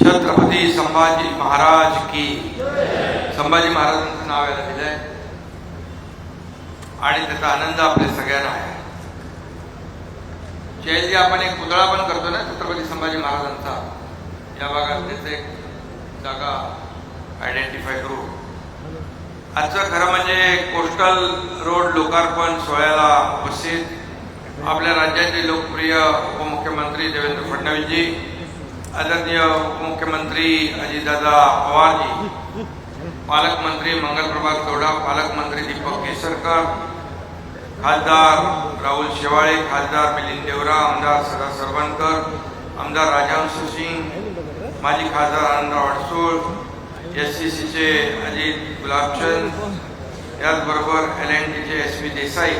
छत्रपती संभाजी महाराज की। संभाजी महाराजांचं नाव याला दिलंय आणि त्याचा आनंद आपल्या सगळ्यांना आहे। जयंती आपण एक पुतळा पण करतो ना छत्रपती संभाजी महाराजांचा, या भागात त्याचे एक जागा आयडेंटिफाय करू। आजचं खरं म्हणजे कोस्टल रोड लोकार्पण सोहळ्याला उपस्थित आपल्या राज्याचे लोकप्रिय उपमुख्यमंत्री देवेंद्र फडणवीसजी, आदरणीय उपमुख्यमंत्री अजितदादा पवारजी, पालकमंत्री मंगलप्रभात गौडा, पालकमंत्री दीपक केसरकर, खासदार राहुल शेवाळे, खासदार मिलिंद देवरा, आमदार सदा सरवणकर, आमदार राजहंस सिंग, माजी खासदार आनंदराव अडसूळ, SCCचे अजित गुलाबचंद, याचबरोबर LNTचे SP देसाई,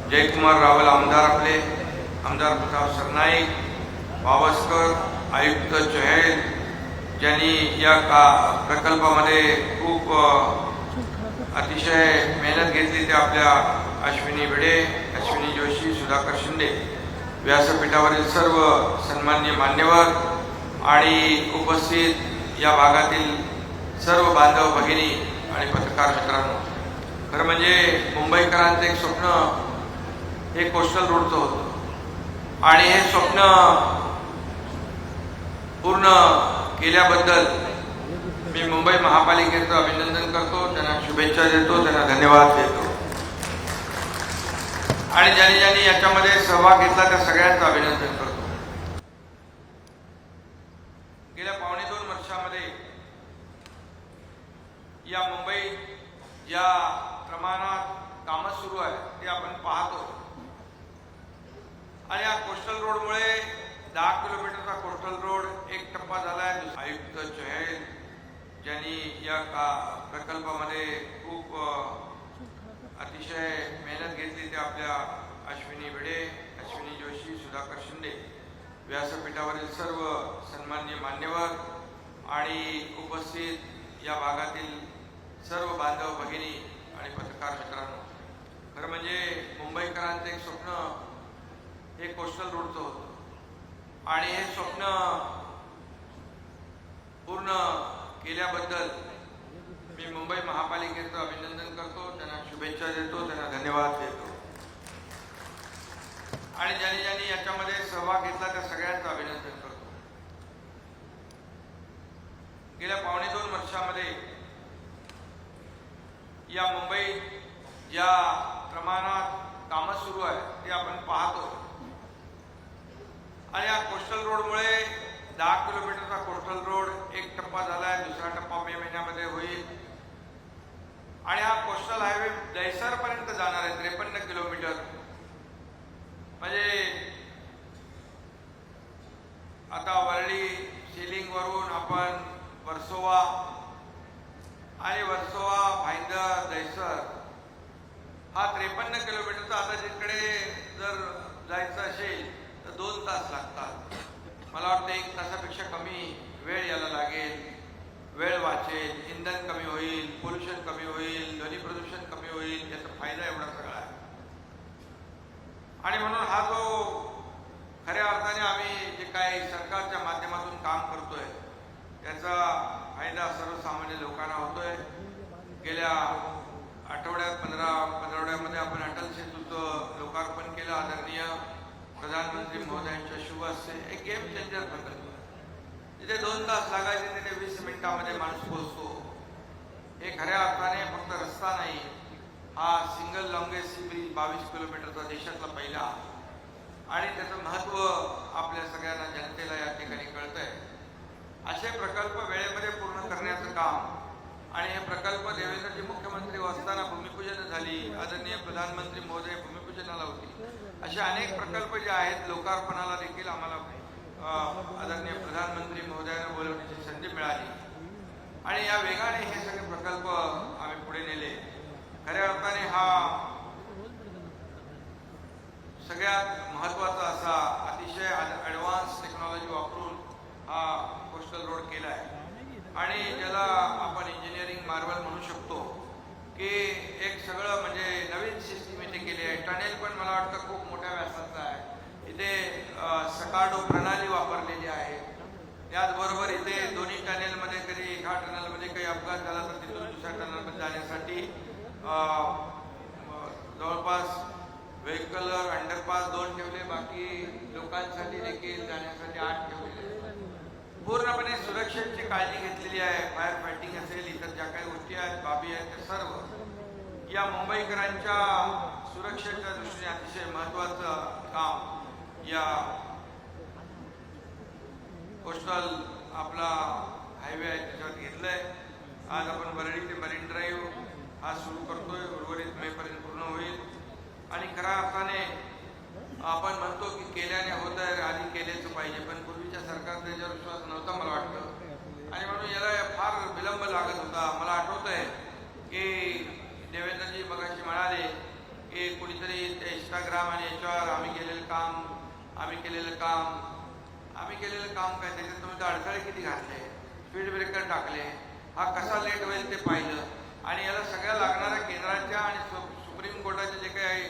जयकुमार रावल आमदार आपले, आमदार प्रताप सरनाईक, पावसकर, आयुक्त चहल, ज्यांनी या प्रकल्पामध्ये खूप अतिशय मेहनत घेतली, ते आपल्या अश्विनी भिडे, अश्विनी जोशी, सुधाकर शिंदे, व्यासपीठावरील सर्व सन्माननीय मान्यवर आणि उपस्थित या भागातील सर्व बांधव भगिनी आणि पत्रकार मित्रांनो, खरं म्हणजे मुंबईकरांचं एक स्वप्न हे कोस्टल रोडचं होतं आणि हे स्वप्न पूर्ण केल्याबद्दल मी मुंबई महापालिकेचं अभिनंदन करतो, त्यांना शुभेच्छा देतो, त्यांना धन्यवाद देतो आणि ज्यांनी ज्यांनी याच्यामध्ये सहभाग घेतला त्या सगळ्यांचं अभिनंदन करतो। गेल्या 2.5 वर्षामध्ये या मुंबईत ज्या प्रमाणात कामं सुरू आहे ते आपण पाहतो आणि या कोस्टल रोडमुळे 10 किलोमीटरचा कोस्टल रोड एक टप्पा झाला आहे। आयुक्त चहल ज्यांनी या प्रकल्पामध्ये खूप अतिशय मेहनत घेतली, ते आपल्या अश्विनी भिडे, अश्विनी जोशी, सुधाकर शिंदे, व्यासपीठावरील सर्व सन्माननीय मान्यवर आणि उपस्थित या भागातील सर्व बांधव भगिनी आणि पत्रकार मित्रांनो, खरं म्हणजे मुंबईकरांचं एक स्वप्न हे कोस्टल रोडचं होतं आणि हे स्वप्न पूर्ण केल्याबद्दल मी मुंबई महापालिकेचं अभिनंदन करतो, त्यांना शुभेच्छा देतो, त्यांना धन्यवाद देतो आणि ज्यांनी ज्यांनी याच्यामध्ये सहभाग घेतला त्या सगळ्यांचं अभिनंदन करतो। गेल्या 2.5 वर्षामध्ये या मुंबईत ज्या प्रमाणात कामं सुरू आहे ते आपण पाहतो आणि या कोस्टल रोडमुळे 10 किलोमीटरचा कोस्टल रोड एक टप्पा झाला आहे, दुसरा टप्पा मे महिन्यामध्ये होईल आणि हा कोस्टल हायवे दहिसर पर्यंत जाणार आहे, 53 किलोमीटर। म्हणजे आता वरळी शिलिंग वरून आपण वर्सोवा आणि वर्सोवा, भाईंदर, दहिसर हा 53 किलोमीटरचा। आता जिकडे जर जायचं असेल तर 2 तास लागतात, मला वाटतं 1 तासापेक्षा कमी वेळ याला लागेल, वेळ वाचेल, इंधन कमी होईल, पोल्युशन कमी होईल, ध्वनी प्रदूषण कमी होईल, याचा फायदा एवढा सगळा आहे आणि म्हणून हा जो खऱ्या अर्थाने आम्ही जे काही सरकारच्या माध्यमातून काम करतोय त्याचा फायदा सर्वसामान्य लोकांना होतोय। गेल्या आठवड्यात 15 पंधरवड्यामध्ये आपण अटल सेतूचं लोकार्पण केलं, आदरणीय प्रधानमंत्री महोदयांच्या शुभ हस्ते। एक गेम चेंजर प्रकल्प, तिथे 2 तास लागायचे तिथे 20 मिनिटांमध्ये माणूस पोहोचतो। हे खऱ्या अर्थाने फक्त रस्ता नाही, हा सिंगल लॉंगेस्ट सी ब्रिज 22 किलोमीटरचा, देशातला पहिला आणि त्याचं महत्त्व आपल्या सगळ्यांना जनतेला या ठिकाणी कळतंय। असे प्रकल्प वेळेमध्ये पूर्ण करण्याचं काम आणि हे प्रकल्प देवेंद्रजी मुख्यमंत्री असताना भूमिपूजन झाली, आदरणीय प्रधानमंत्री महोदय भूमिपूजनाला होती, असे अनेक प्रकल्प जे आहेत लोकार्पणाला देखील आम्हाला आदरणीय प्रधानमंत्री महोदयांना बोलवण्याची संधी मिळाली आणि या वेगाने हे सगळे प्रकल्प आम्ही पुढे नेले। खऱ्या अर्थाने हा सगळ्यात महत्त्वाचा असा अतिशय ॲडव्हान्स टेक्नॉलॉजी वापरून हा कोस्टल रोड केला आहे आणि ज्याला आपण इंजिनिअरिंग मार्वल म्हणू शकतो की एक सगळं म्हणजे नवीन सिस्टीम इथे केली आहे। टनेल पण मला वाटतं खूप मोठ्या व्यासाचा आहे, इथे सकाडो प्रणाली वापरलेली आहे, त्याचबरोबर इथे अपघात झाला तर तिथून दुसऱ्या टर्नलमध्ये जाण्यासाठी जवळपास व्हेकलर अंडरपास 2 ठेवले, बाकी लोकांसाठी देखील जाण्यासाठी 8 ठेवले. पूर्णपणे सुरक्षेची काळजी घेतलेली आहे. फायर फायटिंग असेल, इतर ज्या काही गोष्टी आहेत, बाबी आहेत, त्या सर्व या मुंबईकरांच्या सुरक्षेच्या दृष्टीने अतिशय महत्त्वाचं काम या कोस्टल आपला हायवे आहे त्याच्यावर घेतलंय. आज आपण वरळी ते मरीन ड्राईव्ह हा सुरू करतोय. उर्वरित मेपर्यंत पूर्ण होईल. आणि खऱ्या अर्थाने आपण म्हणतो की केल्याने होत आहे, आधी केल्याचं पाहिजे, पण पूर्वीच्या सरकारचा याच्यावर विश्वास नव्हता मला वाटतं, आणि म्हणून याला फार विलंब लागत होता. मला आठवत आहे की देवेंद्रजी मगाशी म्हणाले की कुणीतरी ते इंस्टाग्राम आणि याच्यावर आम्ही केलेलं काम काय, त्याच्यात तुम्ही तर अडथळे किती घातले, स्पीड ब्रेकर टाकले, हा कसा लेट होईल ते पाहिलं, आणि याला सगळ्या लागणाऱ्या केंद्राच्या आणि सुप्रीम कोर्टाच्या जे काही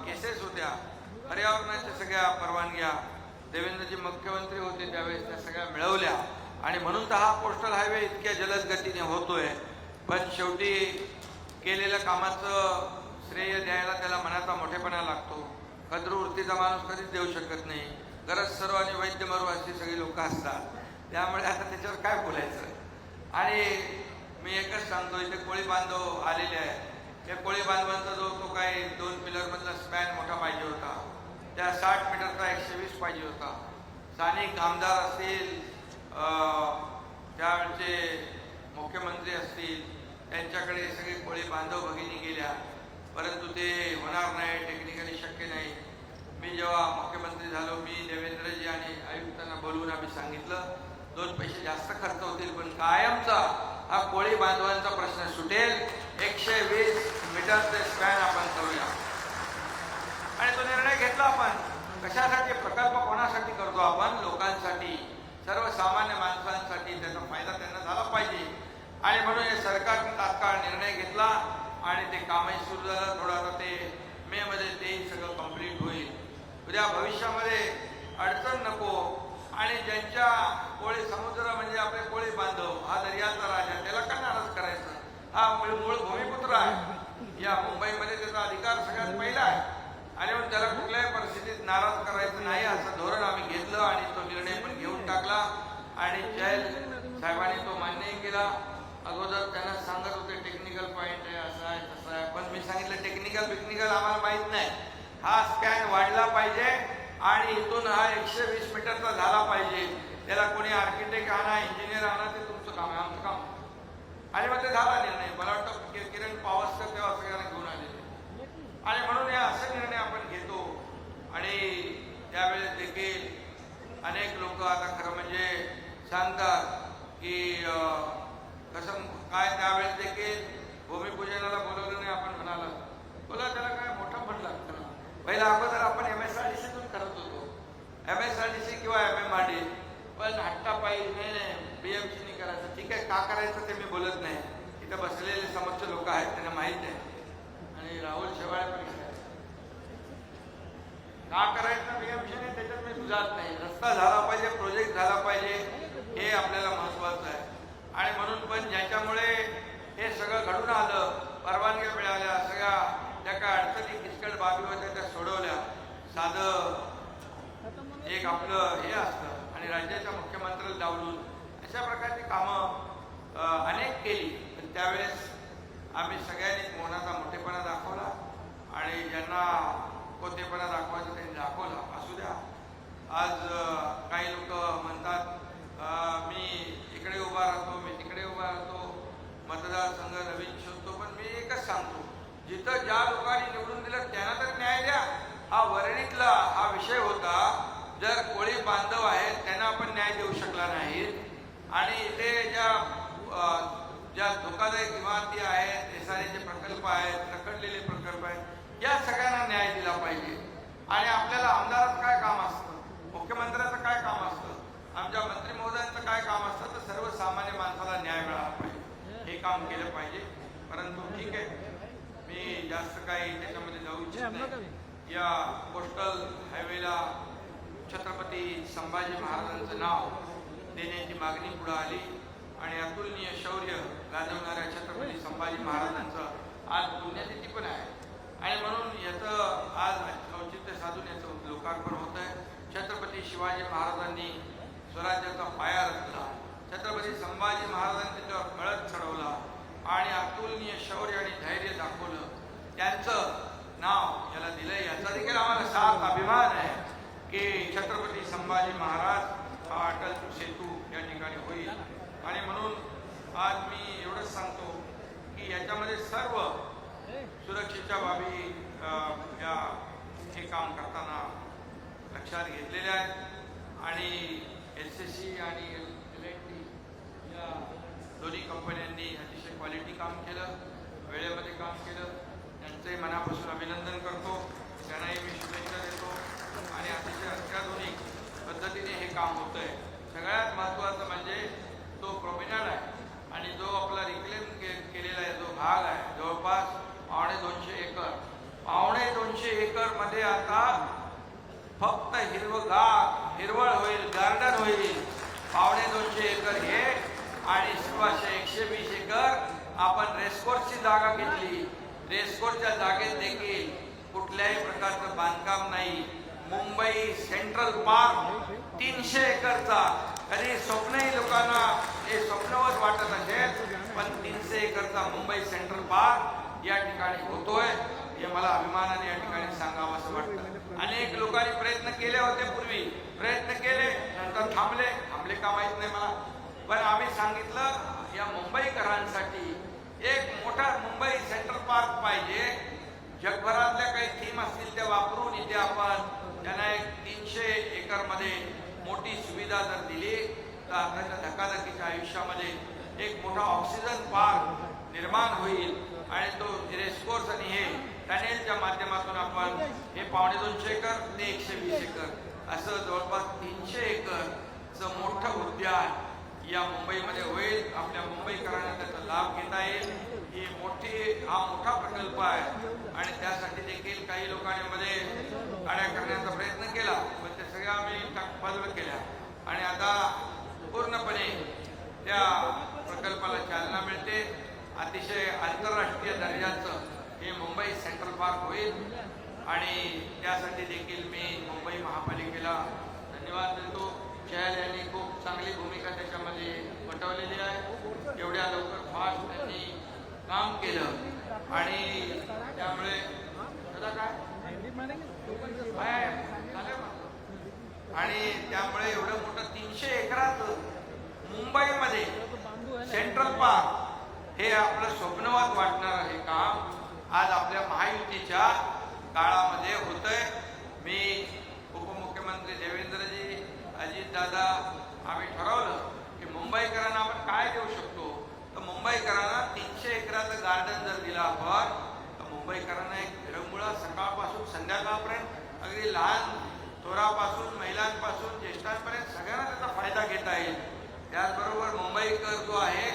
केसेस होत्या, पर्यावरणाच्या सगळ्या परवानग्या देवेंद्रजी मुख्यमंत्री होते त्यावेळेस त्या सगळ्या मिळवल्या, आणि म्हणून तर हा कोस्टल हायवे इतक्या जलद गतीने होतोय. पण शेवटी केलेल्या कामाचं श्रेय द्यायला त्याला मनाचा मोठेपणा लागतो. कद्रू वृत्तीचा माणूस कधीच देऊ शकत नाही. गरज सर्व आणि वैद्य मरू अशी सगळी लोक असतात. त्यामुळे आता त्याच्यावर काय बोलायचं. आणि मी एकच सांगतो, इथे कोळी बांधव आलेले आहेत. त्या कोळी बांधवांचा तो काही 2 पिलरमधला स्पॅन मोठा पाहिजे होता, त्या 60 मीटरचा 120 पाहिजे होता. स्थानिक आमदार असतील, त्यावेळचे मुख्यमंत्री असतील, त्यांच्याकडे सगळे कोळी बांधव भगिनी गेल्या, परंतु ते होणार नाही, टेक्निकली शक्य नाही. मी जेव्हा मुख्यमंत्री झालो, मी देवेंद्रजी आणि आयुक्तांना बोलवून आम्ही सांगितलं 2 पैसे जास्त खर्च होतील, पण कायमचा हा कोळी बांधवांचा प्रश्न सुटेल. 120 मीटरचे स्पॅन आपण करूया, आणि तो निर्णय घेतला आपण. कशासाठी प्रकल्प कोणासाठी करतो आपण? लोकांसाठी, सर्वसामान्य माणसांसाठी त्याचा फायदा त्यांना झाला पाहिजे. आणि म्हणून हे सरकारने तात्काळ निर्णय घेतला आणि ते कामही सुरू झालं. थोडं आता ते मे मध्ये ते सगळं कंप्लीट होईल. उद्या भविष्यामध्ये अडचण नको. आणि ज्यांच्या कोळी समुद्र म्हणजे आपले कोळी बांधव, हा दर्याचा राजा, त्याला काय नाराज करायचं? हा मूळ भूमिपुत्र आहे. या मुंबईमध्ये त्याचा अधिकार सगळ्यात पहिला आहे, आणि म्हणून त्याला कुठल्याही परिस्थितीत नाराज करायचं नाही असं धोरण आम्ही घेतलं, आणि तो निर्णय पण घेऊन टाकला. आणि जैल साहेबांनी तो मान्यही केला. अगोदर त्यांना सांगत होते टेक्निकल पॉईंट आहे, असं आहे तसं आहे, पण मी सांगितलं टेक्निकल आम्हाला माहीत नाही. हा स्पॅन वाढला पाहिजे आणि इथून हा 120 मीटरचा झाला पाहिजे. त्याला कोणी आर्किटेक्ट आणा, इंजिनियर आणा, ते तुमचं काम आहे, आमचं काम. आणि मग ते झाला निर्णय. मला वाटतं किरण पावसकर तेव्हा सगळ्यांना घेऊन आलेले, आणि म्हणून या असे निर्णय आपण घेतो. आणि त्यावेळेस देखील अनेक लोक आता खरं म्हणजे सांगतात की कसं काय, त्यावेळेस देखील भूमिपूजनाला बोलवलं नाही आपण म्हणाला, बोला त्याला काय मोठं फंड लागतं ना. पहिला अगोदर आपण MSRDCतून करत होतो, MSRDC किंवा MMRD, पण हट्टापायी नाही BMCनी करायचं. ठीक आहे, का करायचं ते मी बोलत नाही, इथं बसलेले समोरचे लोक आहेत त्यांना माहीत आहे, आणि राहुल शेवाळे पण का करायचं BMCने त्याच्यात मी तुझात नाही. रस्ता झाला पाहिजे, प्रोजेक्ट झाला पाहिजे, हे आपल्याला महत्वाचं आहे. आणि म्हणून पण ज्याच्यामुळे हे सगळं घडून आलं, परवानग्या मिळाल्या, सगळ्या त्या काय अडचणी किचकट बाबी होत्या त्या सोडवल्या. साधं एक आपलं हे असतं, आणि राज्याच्या मुख्यमंत्र्याला डावलून अशा प्रकारची कामं अनेक केली. पण त्यावेळेस आम्ही सगळ्यांनी मौनाचा मोठेपणा दाखवला, आणि ज्यांना कोतेपणा दाखवायचं त्यांनी दाखवला. असू द्या. आज काही लोक म्हणतात मी इकडे उभा राहतो, मी तिकडे उभा राहतो, मतदारसंघ नवीन शोधतो, पण मी एकच सांगतो, जिथं ज्या लोकांनी निवडून दिलं त्यांना तर न्याय द्या. हा वरळीतला हा विषय होता. जर कोळी बांधव आहेत त्यांना आपण न्याय देऊ शकला नाहीत, आणि इथे ज्या धोकादायक इमारती आहेत, SRAचे प्रकल्प आहेत, रखडलेले प्रकल्प आहेत, या सगळ्यांना न्याय दिला पाहिजे. आणि आपल्याला आमदाराचं काय काम असतं, मुख्यमंत्र्याचं काय काम असतं, आमच्या मंत्री महोदयांचं काय काम असतं, तर सर्वसामान्य माणसाला न्याय मिळाला पाहिजे, हे काम केलं पाहिजे. परंतु ठीक आहे, मी जास्त काही त्याच्यामध्ये जाऊ इच्छित नाही. या कोस्टल हायवेला छत्रपती संभाजी महाराजांचं नाव देण्याची मागणी पुढे आली. आणि अतुलनीय शौर्य गाजवणाऱ्या छत्रपती संभाजी महाराजांचं आज पुण्यतिथी पण आहे आणि म्हणून याचं आज औचित्य साधून याचं लोकार्पण होत आहे. छत्रपती शिवाजी महाराजांनी स्वराज्याचा पाया रचला, छत्रपती संभाजी महाराजांनी त्याच्यावर कळस चढवला आणि अतुलनीय शौर्य आणि धैर्य दाखवलं. त्यांचं नाव याला दिलंय, याचा देखील आम्हाला सार्थ अभिमान आहे की छत्रपती संभाजी महाराज हा अटल सेतू या ठिकाणी होईल. आणि म्हणून आज मी एवढंच सांगतो की याच्यामध्ये सर्व सुरक्षेच्या बाबी या हे काम करताना लक्षात घेतलेले आहेत आणि SSC आणि L&T या दोन्ही कंपन्यांनी अतिशय क्वालिटी काम केलं, वेळेमध्ये काम केलं. त्यांचंही मनापासून अभिनंदन करतो, त्यांनाही मी शुभेच्छा देतो आणि अतिशय अत्याधुनिक पद्धतीने हे काम होतं आहे. सगळ्यात महत्त्वाचं म्हणजे तो प्रोमिनल आहे आणि जो आपला रिक्लेम केलेला आहे जो भाग आहे जवळपास 250 एकर. 250 एकरमध्ये आता फक्त हिरवळ होईल, गार्डन होईल. 250 एकर हे आणि 120 एकर आपण रेसकोर्सची जागा घेतली. रेसकोर्सच्या जागेत देखील कुठल्याही प्रकारचं बांधकाम नाही. मुंबई सेंट्रल पार्क 300 एकरचा, कधी स्वप्नही लोकांना हे स्वप्नवत वाटत असेल, पण 300 एकरचा मुंबई सेंट्रल पार्क या ठिकाणी होतोय हे मला अभिमानाने या ठिकाणी सांगावं असं वाटतं. अनेक लोकांनी प्रयत्न केले होते, पूर्वी प्रयत्न केले, नंतर थांबले का माहित नाही मला, पण आम्ही सांगितलं या मुंबईकरांसाठी एक मोठा मुंबई सेंट्रल पार्क पाहिजे. जगभरातल्या काही थीम असतील त्या वापरून इथे आपण त्यांना एक 300 एकरमध्ये मोठी सुविधा जर दिली तर आताच्या धकाधकीच्या आयुष्यामध्ये एक मोठा ऑक्सिजन पार्क निर्माण होईल आणि तो रेसकोर्स आणि हे टनेलच्या माध्यमातून आपण हे 250 एकर ते 120 एकर असं जवळपास 300 एकरचं मोठं उद्यान या मुंबईमध्ये होईल. आपल्या मुंबईकरांना त्याचा लाभ घेता येईल. हा मोठा प्रकल्प आहे आणि त्यासाठी देखील काही लोकांमध्ये गाड्या करण्याचा प्रयत्न केला, पण ते सगळ्या आम्ही बाजूला केल्या आणि आता पूर्णपणे त्या प्रकल्पाला चालना मिळते. अतिशय आंतरराष्ट्रीय दर्जाचं हे मुंबई सेंट्रल पार्क होईल आणि त्यासाठी देखील मी मुंबई महापालिकेला धन्यवाद देतो. चहल यांनी खूप चांगली भूमिका त्याच्यामध्ये वठवलेली आहे. एवढ्या लवकर फास्ट त्यांनी काम केलं आणि त्यामुळे आणि त्यामुळे एवढं मोठं 300 एकरात मुंबईमध्ये सेंट्रल पार्क हे आपलं स्वप्नवत वाटणार हे काम आज आपल्या महायुतीच्या काळामध्ये होतंय. मी उपमुख्यमंत्री देवेंद्रजी, अजितदादा आम्ही ठरवलं की मुंबईकरांना आपण काय देऊ शकतो, तर मुंबईकरांना 300 एकराचं गार्डन जर दिलं आपण तर मुंबईकरांना एक विरंगुळा सकाळपासून संध्याकाळपर्यंत अगदी लहान थोरापासून महिलांपासून ज्येष्ठांपर्यंत सगळ्यांना त्याचा फायदा घेता येईल. त्याचबरोबर मुंबईकर जो आहे,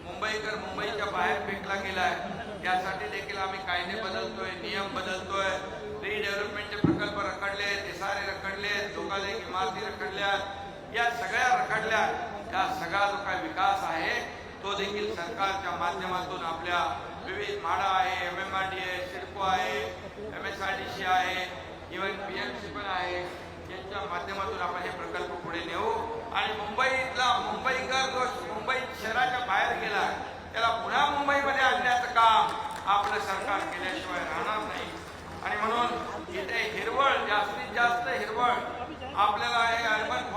मुंबईकर मुंबईच्या बाहेर फेकला गेला आहे, त्यासाठी देखील आम्ही कायदे बदलतोय, नियम बदलतोय. रिडेव्हलपमेंटचे प्रकल्प रखडले, SRA रखडले, लोकांनी इमारती रखडल्या, या सगळ्या रखडल्या. त्या सगळा जो काय विकास आहे तो देखील सरकारच्या माध्यमातून आपल्या विविध म्हाडा आहे, MMRD आहे, सिडको आहे, MSRDC आहे, इव्हन PMC पण आहे, यांच्या माध्यमातून आपण हे प्रकल्प पुढे नेऊ आणि मुंबईकर जो मुंबई शहराच्या बाहेर गेला त्याला पुन्हा मुंबईमध्ये आणण्याचं काम आपलं सरकार केल्याशिवाय राहणार नाही. आणि म्हणून इथे हिरवळ, जास्तीत जास्त हिरवळ आपल्याला हे अर्बन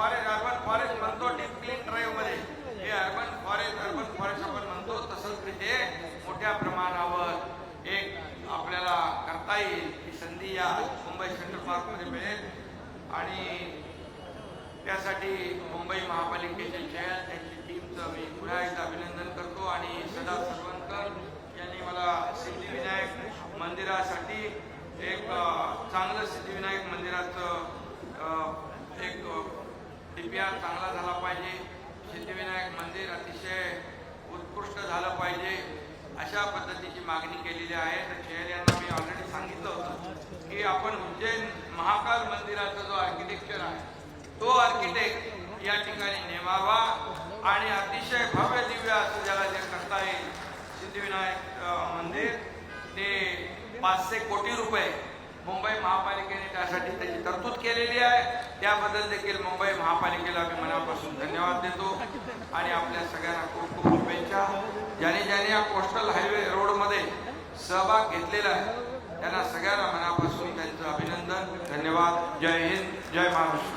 फॉरेस्ट म्हणतो डीप क्लीन ड्राईव्ह मध्ये, हे अर्बन फॉरेस्ट आपण म्हणतो, तसंच तिथे मोठ्या प्रमाणावर एक आपल्याला करता येईल ही संधी या मुंबई सेंट्रल पार्कमध्ये मिळेल. आणि त्यासाठी मुंबई महापालिकेचे चेअर त्यांची टीमचं मी पुन्हा एकदा अभिनंदन करतो. आणि सदा सरवणकर यांनी मला सिद्धिविनायक मंदिरासाठी एक चांगलं सिद्धिविनायक मंदिराचं एक DPR चांगला झाला पाहिजे, सिद्धिविनायक मंदिर अतिशय उत्कृष्ट झालं पाहिजे अशा पद्धतीची मागणी केलेली आहे. तर चेअर यांना मी ऑलरेडी सांगितलं होतं की आपण उज्जैन महाकाल मंदिराचा जो आर्किटेक्चर आहे तो आर्किटेक्ट या ठिकाणी नेमावा आणि अतिशय भव्य दिव्य असं ज्याला जे करता येईल सिद्धिविनायक मंदिर ते 500 कोटी रुपये मुंबई महापालिकेने त्यासाठी त्याची तरतूद केलेली आहे. त्याबद्दल देखील मुंबई महापालिकेला मी मनापासून धन्यवाद देतो आणि आपल्या सगळ्यांना खूप खूप शुभेच्छा. ज्याने या कोस्टल हायवे रोडमध्ये सहभाग घेतलेला आहे त्यांना सगळ्यांना मनापासून त्यांचं अभिनंदन. धन्यवाद. जय हिंद, जय महाराष्ट्र.